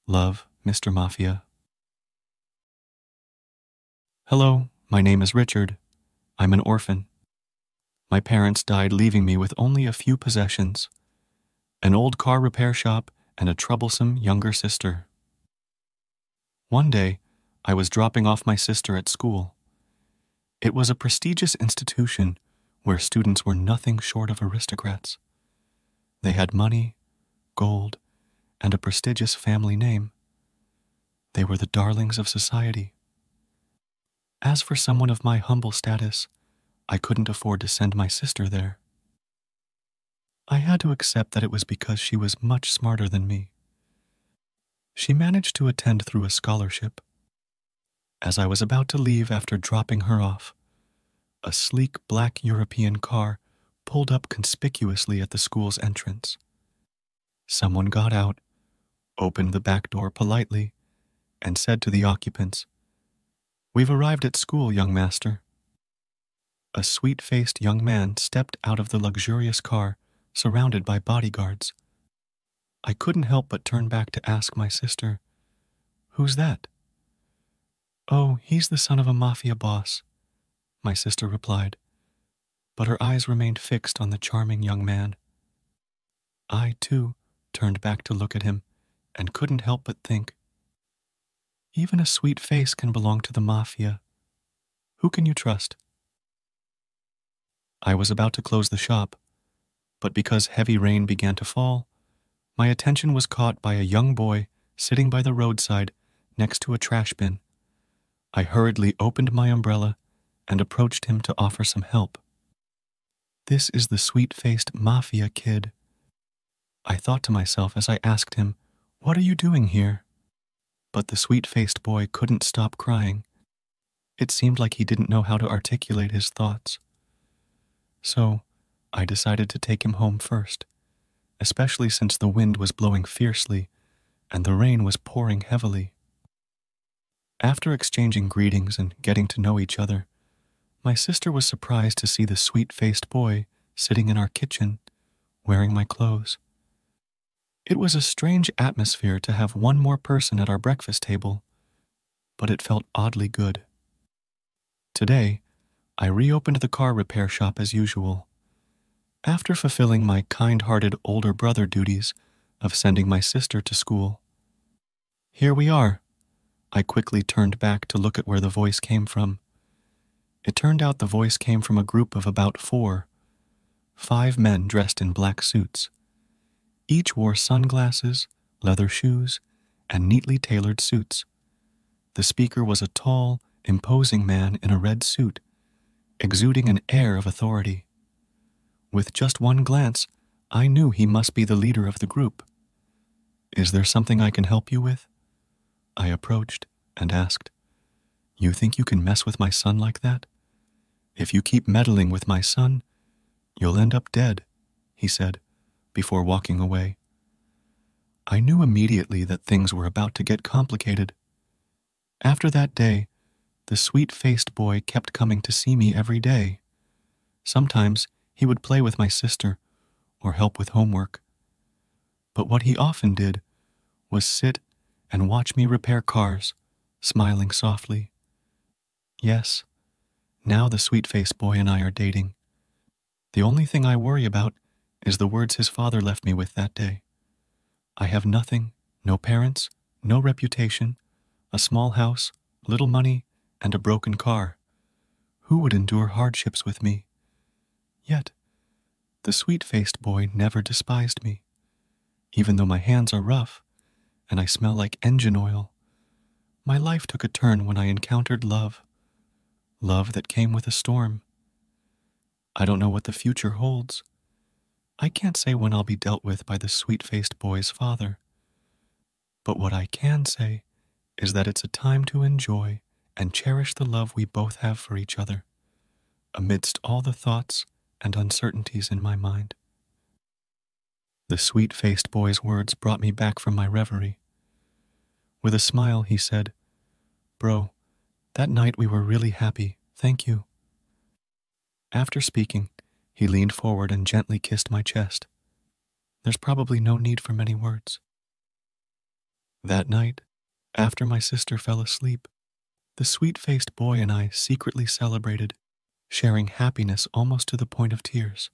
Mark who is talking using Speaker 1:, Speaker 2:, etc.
Speaker 1: Love, Mr. Mafia. Hello, my name is Richard. I'm an orphan. My parents died leaving me with only a few possessions, an old car repair shop and a troublesome younger sister. One day, I was dropping off my sister at school. It was a prestigious institution where students were nothing short of aristocrats. They had money, gold, and a prestigious family name. They were the darlings of society. As for someone of my humble status, I couldn't afford to send my sister there. I had to accept that it was because she was much smarter than me. She managed to attend through a scholarship. As I was about to leave after dropping her off, a sleek black European car pulled up conspicuously at the school's entrance. Someone got out, opened the back door politely, and said to the occupants, "We've arrived at school, young master." A sweet-faced young man stepped out of the luxurious car, surrounded by bodyguards. I couldn't help but turn back to ask my sister, "Who's that?" "Oh, he's the son of a mafia boss," my sister replied, but her eyes remained fixed on the charming young man. I, too, turned back to look at him and couldn't help but think, even a sweet face can belong to the mafia. Who can you trust? I was about to close the shop, but because heavy rain began to fall, my attention was caught by a young boy sitting by the roadside next to a trash bin. I hurriedly opened my umbrella and approached him to offer some help. This is the sweet-faced mafia kid. I thought to myself as I asked him, "What are you doing here?" But the sweet-faced boy couldn't stop crying. It seemed like he didn't know how to articulate his thoughts. So, I decided to take him home first, especially since the wind was blowing fiercely and the rain was pouring heavily. After exchanging greetings and getting to know each other, my sister was surprised to see the sweet-faced boy sitting in our kitchen, wearing my clothes. It was a strange atmosphere to have one more person at our breakfast table, but it felt oddly good. Today, I reopened the car repair shop as usual. After fulfilling my kind-hearted older brother duties of sending my sister to school. "Here we are." I quickly turned back to look at where the voice came from. It turned out the voice came from a group of about 5 men dressed in black suits. Each wore sunglasses, leather shoes, and neatly tailored suits. The speaker was a tall, imposing man in a red suit, exuding an air of authority. With just one glance, I knew he must be the leader of the group. "Is there something I can help you with?" I approached and asked, "You think you can mess with my son like that? If you keep meddling with my son, you'll end up dead," he said, before walking away. I knew immediately that things were about to get complicated. After that day, the sweet-faced boy kept coming to see me every day. Sometimes he would play with my sister or help with homework. But what he often did was sit and watch me repair cars, smiling softly. Yes, now the sweet-faced boy and I are dating. The only thing I worry about is the words his father left me with that day. I have nothing, no parents, no reputation, a small house, little money, and a broken car. Who would endure hardships with me? Yet, the sweet-faced boy never despised me. Even though my hands are rough and I smell like engine oil, my life took a turn when I encountered love. Love that came with a storm. I don't know what the future holds. I can't say when I'll be dealt with by the sweet-faced boy's father. But what I can say is that it's a time to enjoy and cherish the love we both have for each other, amidst all the thoughts and uncertainties in my mind. The sweet-faced boy's words brought me back from my reverie. With a smile, he said, "Bro, that night we were really happy, thank you." After speaking, he leaned forward and gently kissed my chest. There's probably no need for many words. That night, after my sister fell asleep, the sweet-faced boy and I secretly celebrated, sharing happiness almost to the point of tears.